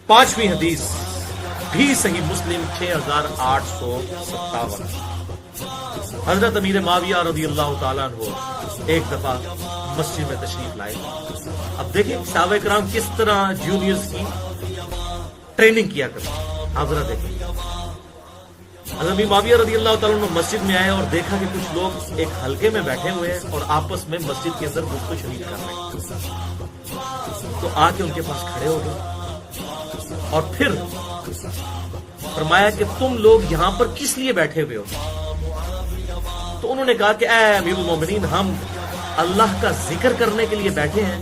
पांचवी हदीस भी सही मुस्लिम 6857। हजरत अमीर माविया रज़ी अल्लाह ताला अन्हु एक दफा मस्जिद में तशरीफ लाए। अब देखिए सहाबा किराम किस तरह जूनियर्स की ट्रेनिंग किया करते। आप जरा देखिए, हजरत अमीर माविया रज़ी अल्लाह ताला अन्हु मस्जिद में आए और देखा कि कुछ लोग एक हलके में बैठे हुए हैं और आपस में मस्जिद के अंदर गुफ्तगू शरीक कर रहे हैं। तो आके उनके पास खड़े हो गए और फिर फरमाया कि तुम लोग यहां पर किस लिए बैठे हुए हो? तो उन्होंने कहा कि ऐ अमीरुल मोमिनीन, हम अल्लाह का जिक्र करने के लिए बैठे हैं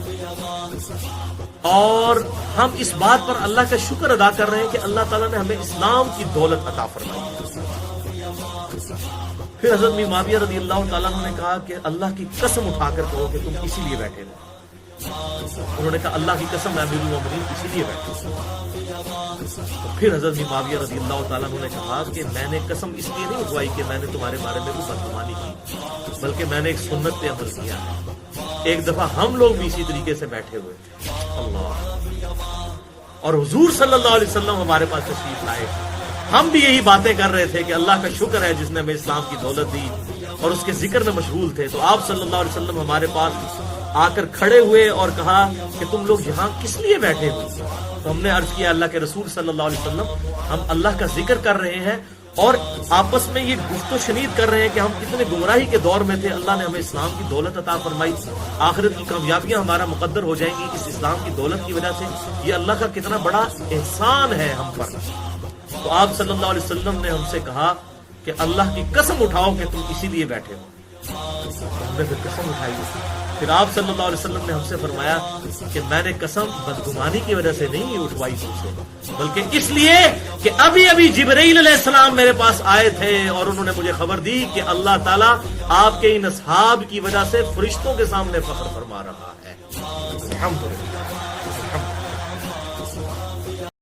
और हम इस बात पर अल्लाह का शुक्र अदा कर रहे हैं कि अल्लाह ताला ने हमें इस्लाम की दौलत अता फरमाई। फिर हजरत अमीर माविया रज़ी अल्लाह ताला अन्हु ने कहा कि अल्लाह की कसम उठाकर कहो कि तुम इसीलिए बैठे हो। उन्होंने कहा अल्लाह की कसम, मैं अमीरुल मोमिनीन इसीलिए बैठे। तो फिर हजरत अमीर माविया रज़ी अल्लाह ताला अन्हु ने कहा कि मैंने कसम इसलिए नहीं उठवाई कि मैंने तुम्हारे बारे में कोई बदगुमानी की, बल्कि मैंने एक सुन्नत पे अमल किया है। एक दफा हम लोग भी इसी तरीके से बैठे हुए थे अल्लाह, और हुजूर सल्लल्लाहु अलैहि वसल्लम हमारे पास तशरीफ लाए। हम भी यही बातें कर रहे थे कि अल्लाह का शुक्र है जिसने हमें इस्लाम की दौलत दी, और उसके जिक्र में मशगूल थे। तो आप सल्लल्लाहु अलैहि वसल्लम हमारे पास आकर खड़े हुए और कहा कि तुम लोग यहाँ किस लिए बैठे हुए? तो हमने अर्ज किया अल्लाह के रसूल सल्लल्लाहु अलैहि वसल्लम, हम अल्लाह का जिक्र कर रहे हैं और आपस में ये गुफ्तगू शनीद कर रहे हैं कि हम कितने गुमराही के दौर में थे, अल्लाह ने हमें इस्लाम की दौलत अता फरमाई, आखिरत की कामयाबियां हमारा मुकद्दर हो जाएंगी इस इस्लाम की दौलत की वजह से। ये अल्लाह का कितना बड़ा एहसान है हम पर। तो आप सल्लल्लाहु अलैहि वसल्लम ने हमसे कहा कि अल्लाह की कसम उठाओ कि तुम इसीलिए बैठे हो। हमने फिर कसम उठाई। फिर आप सल्लल्लाहु अलैहि वसल्लम ने हमसे फरमाया कि मैंने कसम बदगुमानी की वजह से नहीं उठवाई तुमसे, बल्कि इसलिए कि अभी अभी जिब्रील अलैहिस्सलाम मेरे पास आए थे और उन्होंने मुझे खबर दी कि अल्लाह ताला आपके इन असहाब की वजह से फरिश्तों के सामने फख्र फरमा रहा है। अल्हम्दुलिल्लाह।